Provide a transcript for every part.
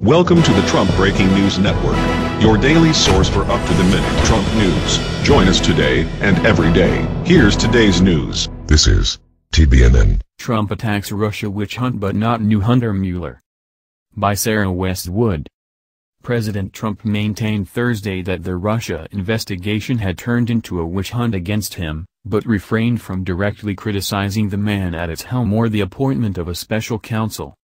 Welcome to the Trump Breaking News Network, your daily source for up-to-the-minute Trump news. Join us today and every day. Here's today's news. This is TBNN. Trump attacks Russia witch hunt but not new Hunter Mueller. By Sarah Westwood. President Trump maintained Thursday that the Russia investigation had turned into a witch hunt against him, but refrained from directly criticizing the man at its helm or the appointment of a special counsel.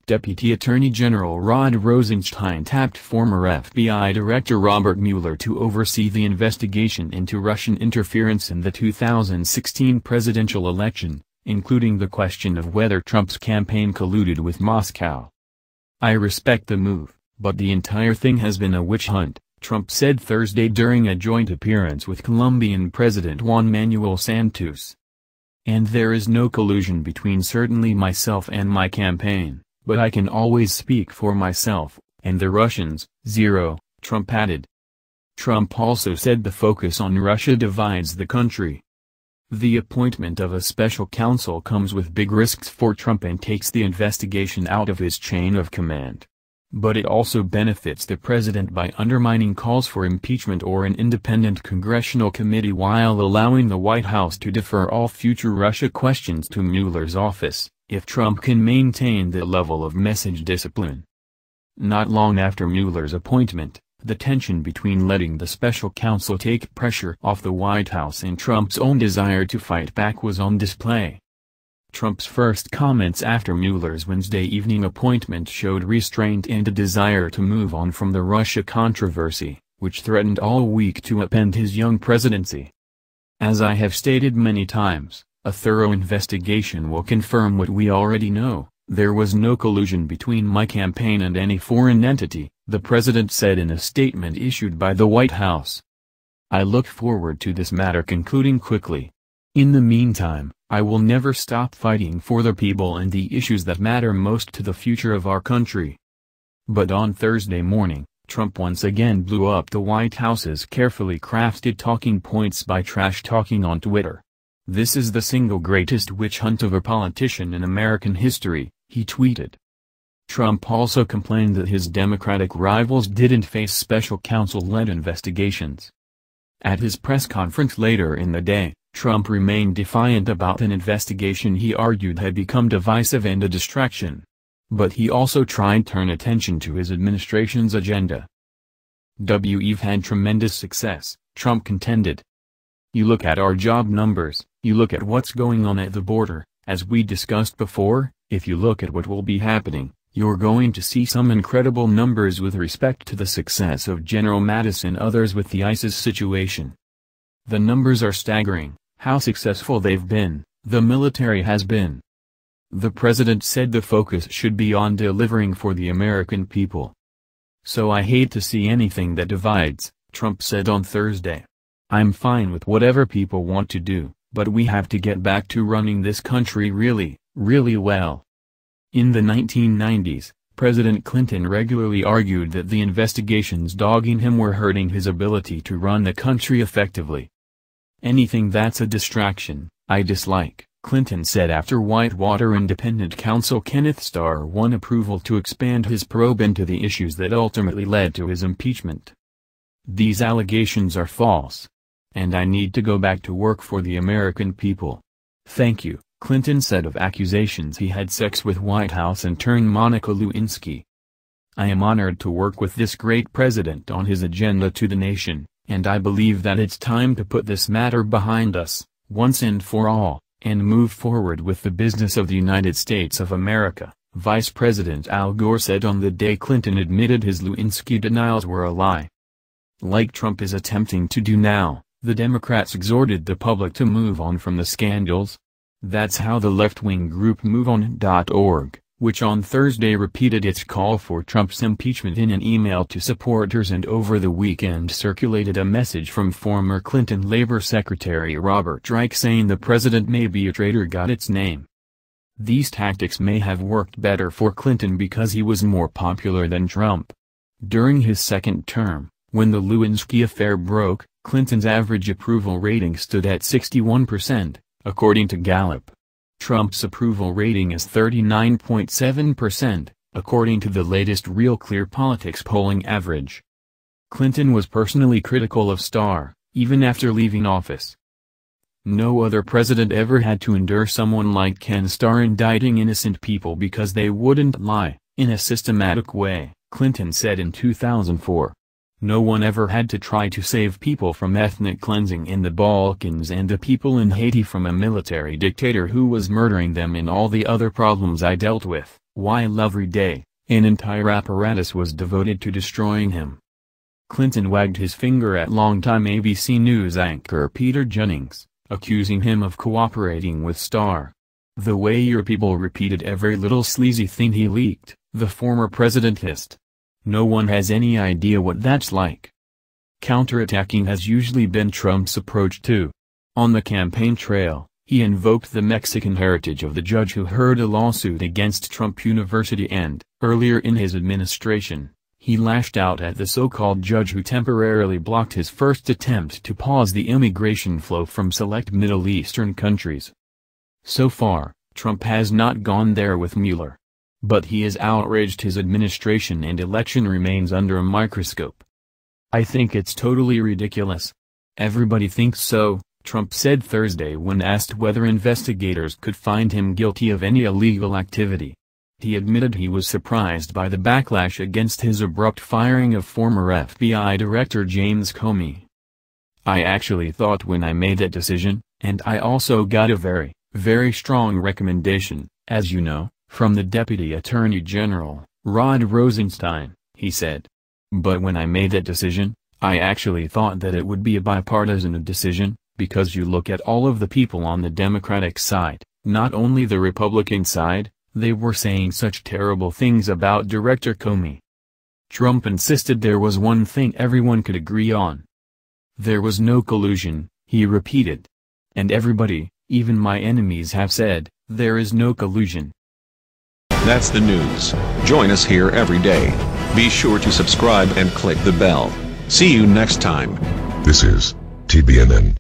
Deputy Attorney General Rod Rosenstein tapped former FBI Director Robert Mueller to oversee the investigation into Russian interference in the 2016 presidential election, including the question of whether Trump's campaign colluded with Moscow. "I respect the move, but the entire thing has been a witch hunt," Trump said Thursday during a joint appearance with Colombian President Juan Santos. "And there is no collusion between certainly myself and my campaign. But I can always speak for myself, and the Russians, zero," Trump added. Trump also said the focus on Russia divides the country. The appointment of a special counsel comes with big risks for Trump and takes the investigation out of his chain of command. But it also benefits the president by undermining calls for impeachment or an independent congressional committee while allowing the White House to defer all future Russia questions to Mueller's office, if Trump can maintain that level of message discipline. Not long after Mueller's appointment, the tension between letting the special counsel take pressure off the White House and Trump's own desire to fight back was on display. Trump's first comments after Mueller's Wednesday evening appointment showed restraint and a desire to move on from the Russia controversy, which threatened all week to upend his young presidency. "As I have stated many times, a thorough investigation will confirm what we already know. There was no collusion between my campaign and any foreign entity," the president said in a statement issued by the White House. "I look forward to this matter concluding quickly. In the meantime, I will never stop fighting for the people and the issues that matter most to the future of our country." But on Thursday morning, Trump once again blew up the White House's carefully crafted talking points by trash-talking on Twitter. "This is the single greatest witch hunt of a politician in American history," he tweeted. Trump also complained that his Democratic rivals didn't face special counsel-led investigations. At his press conference later in the day, Trump remained defiant about an investigation he argued had become divisive and a distraction. But he also tried to turn attention to his administration's agenda. "We've had tremendous success," Trump contended. "You look at our job numbers, you look at what's going on at the border, as we discussed before, if you look at what will be happening, you're going to see some incredible numbers with respect to the success of General Mattis and others with the ISIS situation. The numbers are staggering, how successful they've been, the military has been." The president said the focus should be on delivering for the American people. "So I hate to see anything that divides," Trump said on Thursday. "I'm fine with whatever people want to do, but we have to get back to running this country really, really well." In the 1990s, President Clinton regularly argued that the investigations dogging him were hurting his ability to run the country effectively. "Anything that's a distraction, I dislike," Clinton said after Whitewater independent counsel Kenneth Starr won approval to expand his probe into the issues that ultimately led to his impeachment. "These allegations are false. And I need to go back to work for the American people. Thank you," Clinton said of accusations he had sex with White House intern Monica Lewinsky. "I am honored to work with this great president on his agenda to the nation, and I believe that it's time to put this matter behind us, once and for all, and move forward with the business of the United States of America," Vice President Al Gore said on the day Clinton admitted his Lewinsky denials were a lie. Like Trump is attempting to do now, the Democrats exhorted the public to move on from the scandals. That's how the left-wing group MoveOn.org, which on Thursday repeated its call for Trump's impeachment in an email to supporters and over the weekend circulated a message from former Clinton Labor Secretary Robert Reich saying the president may be a traitor got its name. These tactics may have worked better for Clinton because he was more popular than Trump. During his second term, when the Lewinsky affair broke, Clinton's average approval rating stood at 61%, according to Gallup. Trump's approval rating is 39.7%, according to the latest Real Clear Politics polling average. Clinton was personally critical of Starr, even after leaving office. No other president ever had to endure someone like Ken Starr indicting innocent people because they wouldn't lie, in a systematic way, Clinton said in 2004. No one ever had to try to save people from ethnic cleansing in the Balkans and the people in Haiti from a military dictator who was murdering them, and all the other problems I dealt with, while every day, an entire apparatus was devoted to destroying him. Clinton wagged his finger at longtime ABC News anchor Peter Jennings, accusing him of cooperating with Starr. "The way your people repeated every little sleazy thing he leaked," the former president hissed. "No one has any idea what that's like." Counterattacking has usually been Trump's approach too. On the campaign trail, he invoked the Mexican heritage of the judge who heard a lawsuit against Trump University and, earlier in his administration, he lashed out at the so-called judge who temporarily blocked his first attempt to pause the immigration flow from select Middle Eastern countries. So far, Trump has not gone there with Mueller. But he has outraged his administration and election remains under a microscope. "I think it's totally ridiculous. Everybody thinks so," Trump said Thursday when asked whether investigators could find him guilty of any illegal activity. He admitted he was surprised by the backlash against his abrupt firing of former FBI Director James Comey. "I actually thought when I made that decision, and I also got a very, very strong recommendation, as you know, from the Deputy Attorney General, Rod Rosenstein," he said. "But when I made that decision, I actually thought that it would be a bipartisan decision, because you look at all of the people on the Democratic side, not only the Republican side, they were saying such terrible things about Director Comey." Trump insisted there was one thing everyone could agree on. "There was no collusion," he repeated. "And everybody, even my enemies, have said, there is no collusion." That's the news. Join us here every day. Be sure to subscribe and click the bell. See you next time. This is TBNN.